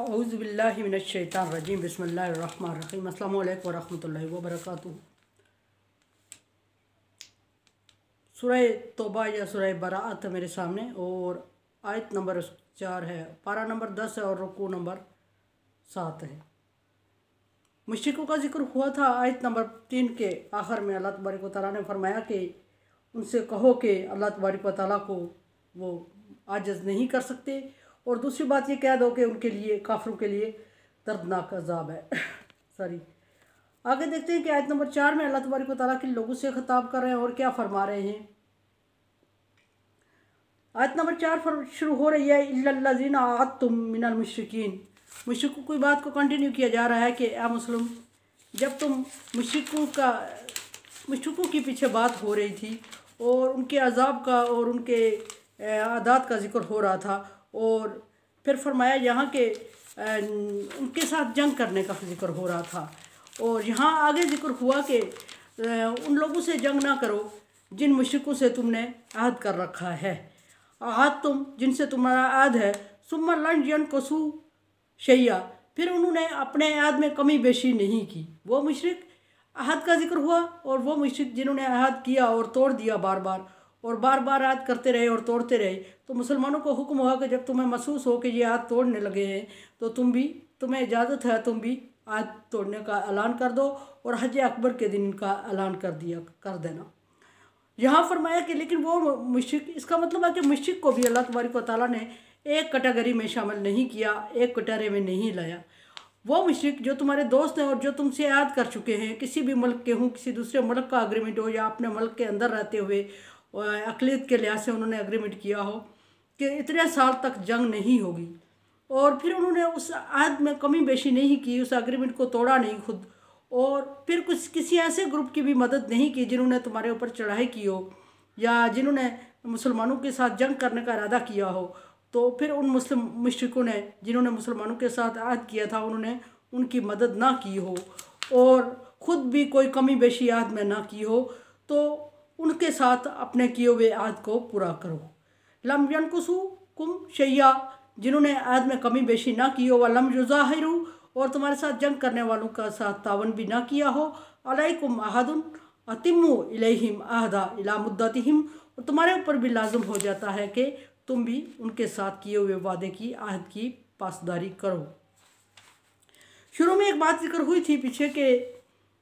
औज़ुबिल्लाहि मिनश्शैतानिर्रजीम बिस्मिल्लाहिर्रहमानिर्रहीम अस्सलामु अलैकुम वरहमतुल्लाहि वबरकातुहू। सूरह तौबा या सूरह बराअत मेरे सामने और आयत नंबर 4 है, पारा नंबर 10 है और रुकू नंबर 7 है। मुश्रिकों का जिक्र हुआ था आयत नंबर 3 के आखिर में। अल्लाह तबारक व तआला ने फरमाया कि उनसे कहो कि अल्लाह तबारक व तआला को वो आजिज़ नहीं कर सकते, और दूसरी बात ये कह दो कि उनके लिए, काफिरों के लिए दर्दनाक अजाब है। सॉरी, आगे देखते हैं कि आयत नंबर 4 में अल्लाह तबारक व तआला किन लोगों से खिताब कर रहे हैं और क्या फरमा रहे हैं। आयत नंबर 4 शुरू हो रही है, इल्लल्लज़ीना आअद्तुम मिनल मुश्रिकीन। मुश्रिकों की बात को कंटिन्यू किया जा रहा है कि आ मुस्लिम, जब तुम मुश्रिकों के पीछे बात हो रही थी और उनके अजाब का और उनके आदात का जिक्र हो रहा था, और फिर फरमाया यहाँ के उनके साथ जंग करने का जिक्र हो रहा था, और यहाँ आगे जिक्र हुआ कि उन लोगों से जंग ना करो जिन मुश्रिकों से तुमने आहद कर रखा है। आहद तुम जिनसे तुम्हारा आहद है, सुम्मा लन यनकुसू शैया, फिर उन्होंने अपने आहद में कमी बेशी नहीं की। वो मुश्रिक, आहद का जिक्र हुआ, और वो मुश्रिक जिन्होंने आहद किया और तोड़ दिया बार बार, और बार बार आहद करते रहे और तोड़ते रहे, तो मुसलमानों को हुक्म हुआ कि जब तुम्हें महसूस हो कि ये आहद तोड़ने लगे हैं तो तुम्हें इजाज़त है, तुम भी आहद तोड़ने का ऐलान कर दो और हज अकबर के दिन का ऐलान कर देना। यहाँ फरमाया कि लेकिन वो मुश्रिक, इसका मतलब है कि मुश्रिक को भी अल्लाह तबारक व तआला ने एक कैटेगरी में शामिल नहीं किया, एक कटोरे में नहीं लाया। वो मुश्रिक जो तुम्हारे दोस्त हैं और जो तुमसे याद कर चुके हैं, किसी भी मुल्क के हों, किसी दूसरे मुल्क का एग्रीमेंट हो, या अपने मुल्क के अंदर रहते हुए अक़लियत के लिहाज से उन्होंने एग्रीमेंट किया हो कि इतने साल तक जंग नहीं होगी, और फिर उन्होंने उस आहद में कमी बेशी नहीं की, उस एग्रीमेंट को तोड़ा नहीं खुद, और फिर किसी ऐसे ग्रुप की भी मदद नहीं की जिन्होंने तुम्हारे ऊपर चढ़ाई की हो या जिन्होंने मुसलमानों के साथ जंग करने का इरादा किया हो, तो फिर उन मुश्रिकों ने जिन्होंने मुसलमानों के साथ आहद किया था उन्होंने उनकी मदद ना की हो और ख़ुद भी कोई कमी बेशी आहद में ना की हो, तो उनके साथ अपने किए हुए आहद को पूरा करो। लम यनकुसू कुम शैया, जिन्होंने आहद में कमी बेशी ना की हो, व लम युज़ाहिरू, और तुम्हारे साथ जंग करने वालों का साथ तावन भी ना किया हो, अलैकुम अहदुन अतिम्मु इलैहिम अहदा इला मुद्दतिहिम, और तुम्हारे ऊपर भी लाजम हो जाता है कि तुम भी उनके साथ किए हुए वादे की, आहद की पासदारी करो। शुरू में एक बात जिक्र हुई थी पीछे कि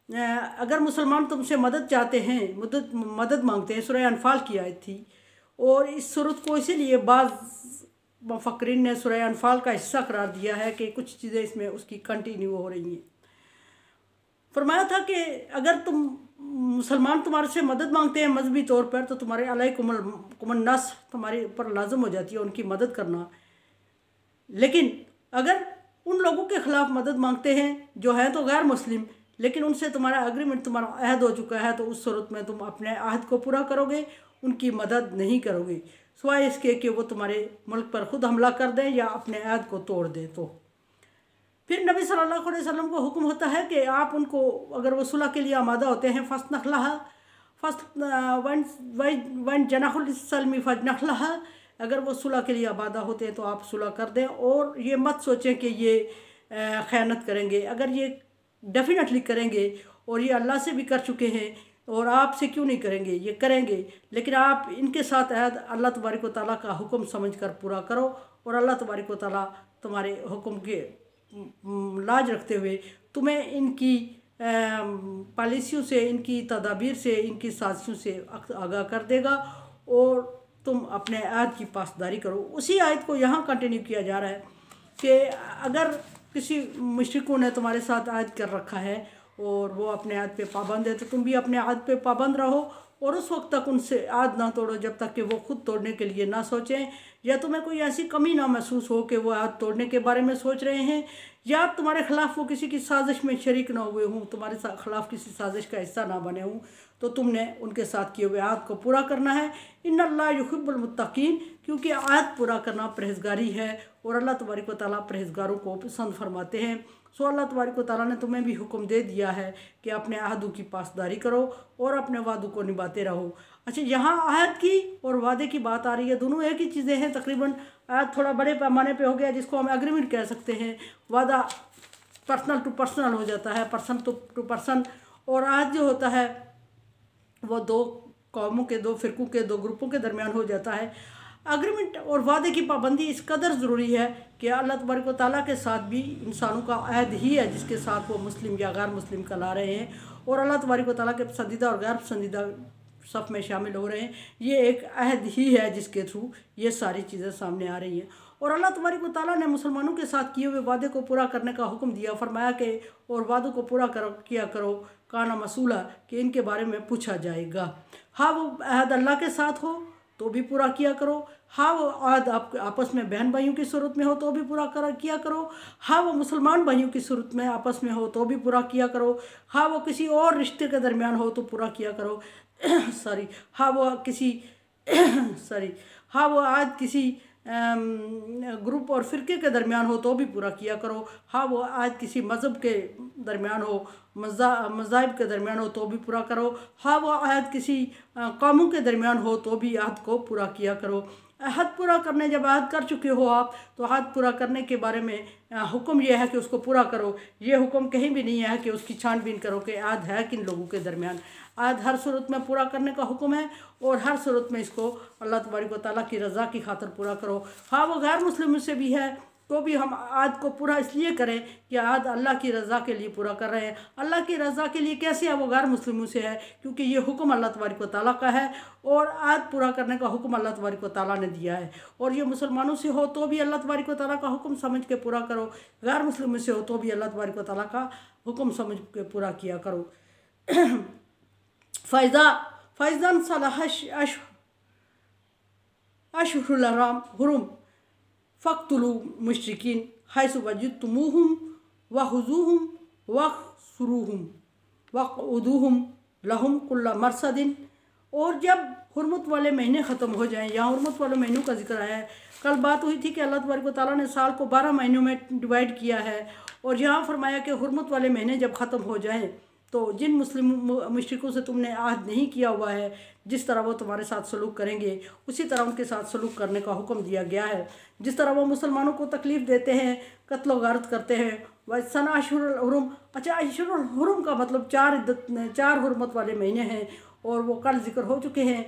अगर मुसलमान तुमसे मदद चाहते हैं, मदद मांगते हैं, सूरह अनफाल की आयत थी, और इस सूरत को इसीलिए बाज़ मुफक्रिन ने सूरह अनफाल का हिस्सा करार दिया है कि कुछ चीज़ें इसमें उसकी कंटिन्यू हो रही हैं। फरमाया था कि अगर मुसलमान तुम्हारे से मदद मांगते हैं मजहबी तौर पर, तो तुम्हारे अलैकुमुन नस, तुम्हारे ऊपर लाजम हो जाती है उनकी मदद करना। लेकिन अगर उन लोगों के ख़िलाफ़ मदद मांगते हैं जो हैं तो गैर मुस्लिम, लेकिन उनसे तुम्हारा एग्रीमेंट, तुम्हारा अहद हो चुका है, तो उस सूरत में तुम अपने अहद को पूरा करोगे, उनकी मदद नहीं करोगे, सिवाय इसके कि वो तुम्हारे मुल्क पर ख़ुद हमला कर दें या अपने अहद को तोड़ दें। तो फिर नबी सल्लल्लाहु अलैहि वसल्लम को हुक्म होता है कि आप उनको, अगर वो सुलह के लिए आमादा होते हैं, वन जनाहुल सल्मी फजनखलहा, अगर वो सुलह के लिए आमादा होते हैं तो आप सुलह कर दें, और ये मत सोचें कि ये ख़यानत करेंगे। अगर ये डेफिनेटली करेंगे और ये अल्लाह से भी कर चुके हैं और आपसे क्यों नहीं करेंगे, ये करेंगे, लेकिन आप इनके साथ अहद अल्लाह तबारक व तआला का हुक्म समझकर पूरा करो, और अल्लाह तबारक व तआला तुम्हारे हुक्म के लाज रखते हुए तुम्हें इनकी पॉलिसियों से, इनकी तदाबीर से, इनकी साजिशों से आगाह कर देगा, और तुम अपने अहद की पासदारी करो। उसी आयत को यहाँ कंटिन्यू किया जा रहा है कि अगर किसी मुश्रिकों ने तुम्हारे साथ अहद कर रखा है और वो अपने अहद पे पाबंद है, तो तुम भी अपने अहद पे पाबंद रहो, और उस वक्त तक उनसे अहद ना तोड़ो जब तक कि वो खुद तोड़ने के लिए ना सोचें, या तुम्हें कोई ऐसी कमी ना महसूस हो कि वो अहद तोड़ने के बारे में सोच रहे हैं, या तुम्हारे ख़िलाफ़ वो किसी की साजिश में शरीक ना हुए हों, तुम्हारे ख़िलाफ़ किसी साजिश का हिस्सा ना बने हों, तो तुमने उनके साथ किए हुए अहद को पूरा करना है। इन्नल्लाह युहिब्बुल मुत्तकीन, क्योंकि आयत पूरा करना परहेज़गारी है और अल्लाह तबारक व तआला परहेज़गारों को पसंद फरमाते हैं। सो अल्लाह तबारक व तआला ने तुम्हें भी हुक्म दे दिया है कि अपने अहदों की पासदारी करो और अपने वादों को निभाते रहो। अच्छा, यहाँ आयत की और वादे की बात आ रही है, दोनों एक ही चीज़ें हैं तकरीबन। आयत थोड़ा बड़े पैमाने पे हो गया जिसको हम एग्रीमेंट कह सकते हैं, वादा पर्सनल टू पर्सनल हो जाता है, पर्सन टू पर्सन। और आयत जो होता है वो दो कौमों के, दो फ़िरक़ों के, दो ग्रुपों के दरमियान हो जाता है। एग्रीमेंट और वादे की पाबंदी इस कदर ज़रूरी है कि अल्लाह तबारक व तआला के साथ भी इंसानों का अहद ही है जिसके साथ वो मुस्लिम या गैर मुस्लिम कहला रहे हैं, और अल्लाह तबारक व तआला के पसंदीदा और गैर पसंदीदा सफ़ में शामिल हो रहे हैं। ये एक अहद ही है जिसके थ्रू ये सारी चीज़ें सामने आ रही हैं। और अल्लाह तबारक व तआला ने मुसलमानों के साथ किए हुए वादे को पूरा करने का हुक्म दिया, फरमाया कि और वादों को पूरा किया करो, काना मसूला, कि इनके बारे में पूछा जाएगा। हाँ, वो अहद अल्लाह के साथ हो तो भी पूरा किया करो, हाँ वो अहद आप आपस में बहन भाइयों की सूरत में हो तो भी पूरा किया करो, हाँ वो मुसलमान भाइयों की सूरत में आपस में हो तो भी पूरा किया करो, हाँ वो किसी और रिश्ते के दरमियान हो तो पूरा किया करो सॉरी हाँ वो किसी हाँ वो अहद किसी ग्रुप और फ़िरके के दरमियान हो तो भी पूरा किया करो, हाँ वो अहद किसी मज़हब के दरमियान हो, मज़ाहिब के दरमियान हो तो भी पूरा करो, हाँ वो अहद किसी कौमों के दरमियान हो तो भी अहद को पूरा किया करो। अहद पूरा करने जब अहद कर चुके हो आप, तो अहद पूरा करने के बारे में हुक्म यह है कि उसको पूरा करो। ये हुक्म कहीं भी नहीं है कि उसकी छानबीन करो कि अहद है किन लोगों के दरमियान। अहद हर सूरत में पूरा करने का हुक्म है और हर सूरत में इसको अल्लाह तबारक व तआला की रज़ा की खातिर पूरा करो। हाँ वो गैर मुस्लिम से भी है तो भी हम अहद को पूरा इसलिए करें कि अहद अल्लाह की रज़ा के लिए पूरा कर रहे हैं। अल्लाह की रज़ा के लिए कैसे है, वो गैर मुस्लिमों से है क्योंकि ये हुक्म अल्लाह तबारक व तआला का है और अहद पूरा करने का हुक्म अल्लाह तबारक व तआला ने दिया है। और ये मुसलमानों से हो तो भी अल्लाह तबारक व तआला का हुक्म समझ के पूरा करो, गैर मुस्लिमों से हो तो भी अल्लाह तबारक व तआला का हुक्म समझ के पूरा किया करो। फ़ैज़ान सलाह अशहुरुल हुरुम फ़क़्तुलू मुशरिकीन हैसु वजदतुमूहुम वख़ुज़ूहुम वहसुरूहुम वक़उदूहुम लहुम कुल्ला मरसदिन। और जब हुर्मत वाले महीने ख़त्म हो जाएं, यहाँ हुर्मत वाले महीनों का जिक्र आया है। कल बात हुई थी कि अल्लाह तबारक व तआला ने साल को 12 महीनों में डिवाइड किया है और यहाँ फरमाया कि हुर्मत वाले महीने जब ख़त्म हो जाएं तो जिन मुस्लिम मुशरिकों से तुमने आहद नहीं किया हुआ है, जिस तरह वो तुम्हारे साथ सलूक करेंगे उसी तरह उनके साथ सलूक करने का हुक्म दिया गया है। जिस तरह वो मुसलमानों को तकलीफ़ देते हैं, कत्ल गारत करते हैं। वसना अशहुरुल हुरुम, अच्छा अशहुरुल हुरुम का मतलब 4 हुर्मत वाले महीने हैं और वो कल जिक्र हो चुके हैं।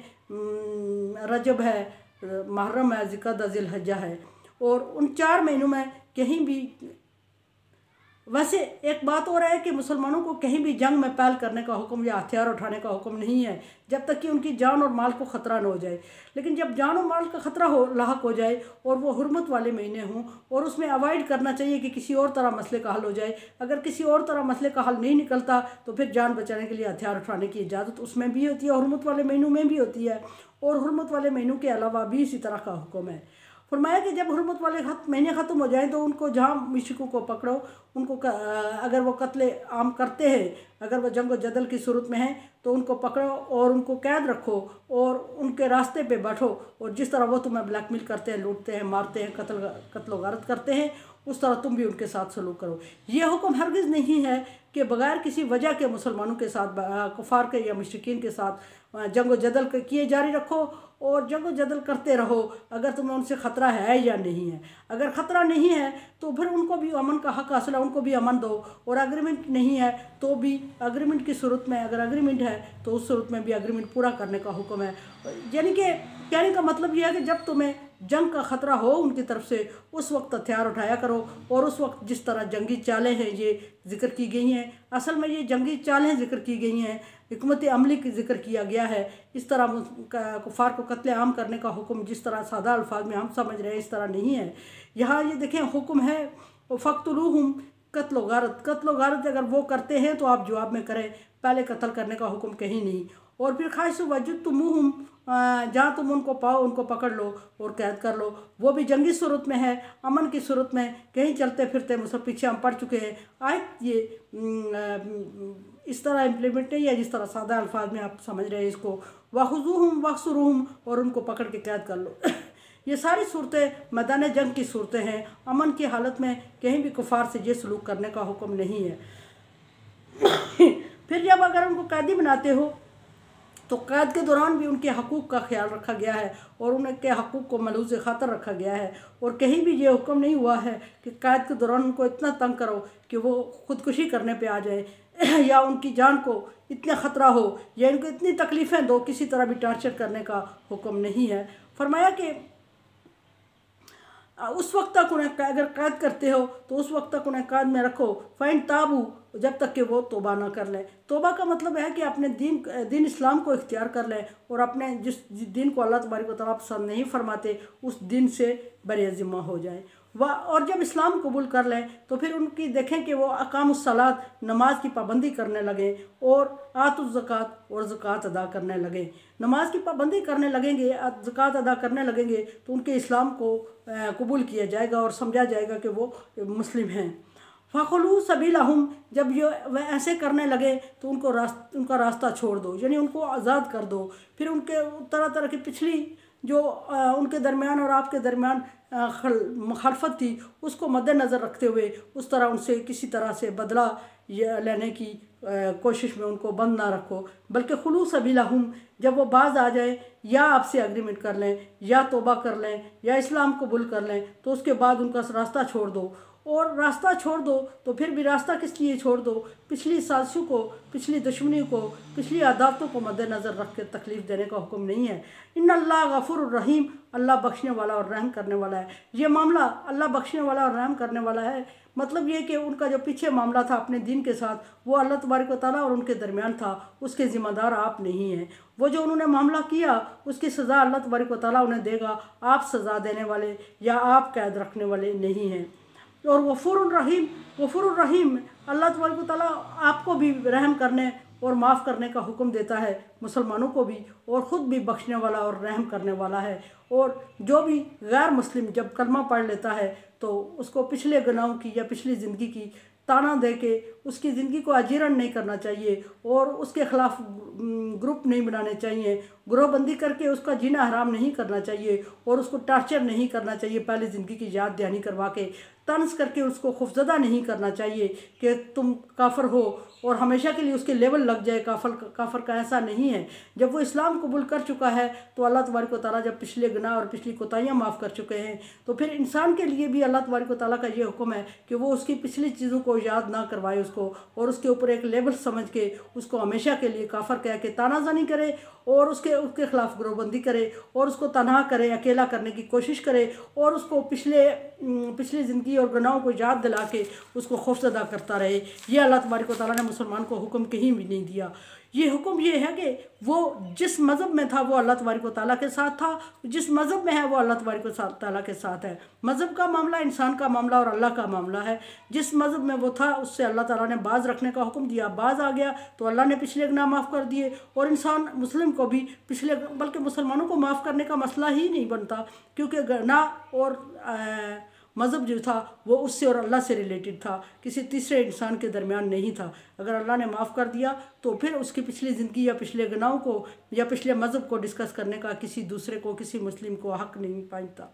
रजब है, मुहर्रम है, ज़िलक़अदा, ज़िलहज्जा है। और उन 4 महीनों में कहीं भी, वैसे एक बात और है कि मुसलमानों को कहीं भी जंग में पहल करने का हुक्म या हथियार उठाने का हुक्म नहीं है जब तक कि उनकी जान और माल को ख़तरा न हो जाए। लेकिन जब जान और माल का ख़तरा लाहक हो जाए और वो हुर्मत वाले महीने हों और उसमें अवॉइड करना चाहिए कि किसी और तरह मसले का हल हो जाए। अगर किसी और तरह मसले का हल नहीं निकलता तो फिर जान बचाने के लिए हथियार उठाने की इजाज़त उसमें भी होती है, हुर्मत वाले महीनों में भी होती है। और हुर्मत वाले महीनों के अलावा भी इसी तरह का हुक्म है। फरमाया कि जब हुर्मत वाले महीने ख़त्म हो जाएं तो उनको जहाँ मुशरिकों को पकड़ो, उनको अगर वो कत्ले आम करते हैं, अगर वो जंग व जदल की सूरत में हैं तो उनको पकड़ो और उनको कैद रखो और उनके रास्ते पे बैठो। और जिस तरह वो तुम्हें ब्लैकमेल करते हैं, लूटते हैं, मारते हैं, कत्ल गारत करते हैं, उस तरह तुम भी उनके साथ सलूक करो। ये हुक्म हरगिज़ नहीं है कि बग़ैर किसी वजह के मुसलमानों के साथ, कुफार के या मुशरिकीन के साथ जंग व जदल किए जारी रखो और जंग व जदल करते रहो अगर तुम्हें उनसे ख़तरा है या नहीं है। अगर ख़तरा नहीं है तो फिर उनको भी अमन का हक़ हासिल है, उनको भी अमन दो। और एग्रीमेंट नहीं है तो भी एग्रीमेंट की सूरत में, अगर एग्रीमेंट है तो उस सूरत में भी एग्रीमेंट पूरा करने का हुक्म है। यानी कि कहने का मतलब यह है कि जब तुम्हें जंग का ख़तरा हो उनकी तरफ से उस वक्त हथियार उठाया करो। और उस वक्त जिस तरह जंगी चालें हैं ये ज़िक्र की गई हैं, असल में ये जंगी चालें ज़िक्र की गई हैं, हिकमत अमली की ज़िक्र किया गया है। इस तरह कुफार को कत्ले आम करने का हुक्म जिस तरह सादा अल्फाज में हम समझ रहे हैं इस तरह नहीं है। यहाँ ये देखें हुक्म है फ़क़्तुलूहुम, कत्ल गारत अगर वो करते हैं तो आप जवाब में करें, पहले कत्ल करने का हुक्म कहीं नहीं। और फिर हैसु वजदतुमूहुम, जहाँ तुम उनको पाओ उनको पकड़ लो और कैद कर लो। वो भी जंगी सूरत में है, अमन की सूरत में कहीं चलते फिरते मुसलमान पीछे हम पढ़ चुके हैं। आयत ये इस तरह इम्प्लीमेंट नहीं है जिस तरह सादा अल्फाज में आप समझ रहे हैं इसको। वख़ुज़ूहुम वहसुरूहुम, और उनको पकड़ के कैद कर लो। ये सारी सूरतें मैदान जंग की सूरतें हैं। अमन की हालत में कहीं भी कुफार से ये सलूक करने का हुक्म नहीं है। फिर जब अगर उनको कैदी बनाते हो तो कैद के दौरान भी उनके हकूक़ का ख्याल रखा गया है और उनके हकूक़ को मलूज़ ख़ातर रखा गया है। और कहीं भी ये हुक्म नहीं हुआ है कि कैद के दौरान उनको इतना तंग करो कि वो ख़ुदकुशी करने पे आ जाए या उनकी जान को इतना ख़तरा हो या इनको इतनी तकलीफ़ें दो, किसी तरह भी टॉर्चर करने का हुक्म नहीं है। फरमाया कि उस वक्त तक उन्हें अगर कैद करते हो तो उस वक्त तक उन्हें कैद में रखो, फ़ैन ताबू, जब तक कि वो तौबा ना कर लें। तौबा का मतलब है कि अपने दीन इस्लाम को इख्तियार कर लें और अपने जिस दीन को अल्लाह तबारक व तआला पसंद नहीं फरमाते उस दिन से बरे ज़िम्मा हो जाएं। और जब इस्लाम कबूल कर लें तो फिर उनकी देखें कि वो अकामुस्सलात, नमाज की पाबंदी करने लगें और आतुज़्ज़कात और ज़कात अदा करने लगें। नमाज की पाबंदी करने लगेंगे, ज़कात अदा करने लगेंगे तो उनके इस्लाम को कबूल किया जाएगा और समझा जाएगा कि वो मुस्लिम हैं। फ़खुलू सबीलहुम, जब ये वह ऐसे करने लगे तो उनका रास्ता छोड़ दो, यानी उनको आज़ाद कर दो। फिर उनके तरह तरह की पिछली जो उनके दरमियान और आपके दरमियान मुखालफत थी उसको मद्देनज़र रखते हुए उस तरह उनसे किसी तरह से बदला लेने की कोशिश में उनको बंद ना रखो, बल्कि खुलू सबीलहुम, जब वो बाज आ जाए या आपसे एग्रीमेंट कर लें या तौबा कर लें या इस्लाम कबूल कर लें तो उसके बाद उनका रास्ता छोड़ दो। और रास्ता छोड़ दो तो फिर भी रास्ता किस लिए छोड़ दो? पिछली साजिशों को, पिछली दुश्मनी को, पिछली आदातों को मद्देनज़र रख के तकलीफ़ देने का हुक्म नहीं है। इन्नल्लाह गफूरुर रहीम, अल्लाह बख्शने वाला और रहम करने वाला है। ये मामला अल्लाह बख्शने वाला और रहम करने वाला है, मतलब ये कि उनका जो पीछे मामला था अपने दीन के साथ वो अल्लाह तबारक व तआला और उनके दरमियान था, उसके ज़िम्मेदार आप नहीं हैं। वो जो उन्होंने मामला किया उसकी सज़ा अल्लाह तबारक व तआला उन्हें देगा, आप सज़ा देने वाले या आप कैद रखने वाले नहीं हैं। और गफूरुर रहीम, अल्लाह तबारक व तआला आपको भी रहम करने और माफ़ करने का हुक्म देता है, मुसलमानों को भी, और ख़ुद भी बख्शने वाला और रहम करने वाला है। और जो भी गैर मुस्लिम जब कलमा पढ़ लेता है तो उसको पिछले गुनाहों की या पिछली ज़िंदगी की ताना दे के उसकी ज़िंदगी को अजीर्ण नहीं करना चाहिए और उसके ख़िलाफ़ ग्रुप नहीं बनाने चाहिए, ग्रोहबंदी करके उसका जीना हराम नहीं करना चाहिए और उसको टॉर्चर नहीं करना चाहिए, पहले ज़िंदगी की याद दहानी करवा के तंज करके उसको खौफज़दा नहीं करना चाहिए कि तुम काफर हो और हमेशा के लिए उसके लेवल लग जाए। काफर का ऐसा नहीं है। जब वो इस्लाम कबूल कर चुका है तो अल्लाह तबारक व तआला जब पिछले गुनाह और पिछली कोताहियाँ माफ़ कर चुके हैं तो फिर इंसान के लिए भी अल्लाह तबारक व तआला का ये हुक्म है कि वो उसकी पिछली चीज़ों को याद ना करवाए उसको और उसके ऊपर एक लेवल समझ के उसको हमेशा के लिए काफर कह के तानाज़नी करे और उसके ख़िलाफ़ ग्रोहबंदी करे और उसको तनहा करे, अकेला करने की कोशिश करे और उसको पिछली ज़िंदगी और गुनाहों को याद दिला के उसको खौफज़दा करता रहे। ये अल्लाह तबारक व तआला ने मुसलमान को हुक्म कहीं भी नहीं दिया। ये हुक्म ये है कि वो जिस मज़हब में था वो अल्लाह तबारक व तआला के साथ था, जिस मज़हब में है वो अल्लाह तबारक व तआला के साथ है। मज़हब का मामला इंसान का मामला और अल्लाह का मामला है। जिस मज़हब में वो था उससे अल्लाह ताला ने बाज़ रखने का हुक्म दिया, बाज़ आ गया तो अल्लाह ने पिछले गुनाह माफ़ कर दिए और इंसान मुस्लिम को भी पिछले, बल्कि मुसलमानों को माफ़ करने का मसला ही नहीं बनता क्योंकि गुनाह और मज़हब जो था वो उससे और अल्लाह से रिलेटेड था, किसी तीसरे इंसान के दरमियान नहीं था। अगर अल्लाह ने माफ़ कर दिया तो फिर उसकी पिछली ज़िंदगी या पिछले गुनाहों को या पिछले मज़हब को डिस्कस करने का किसी दूसरे को, किसी मुस्लिम को हक़ नहीं पाता।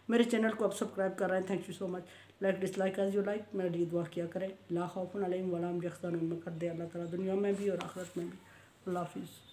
मेरे चैनल को आप सब्सक्राइब कर रहे हैं, thank you so much. Like dislike as you like, मेरे लिए दुआ किया करें। ला खौफुन अलैहिम वला हुम यहज़नून, कर दे अल्लाह ताला दुनिया में भी और आखिरत में भी। अल्लाह हाफिज़।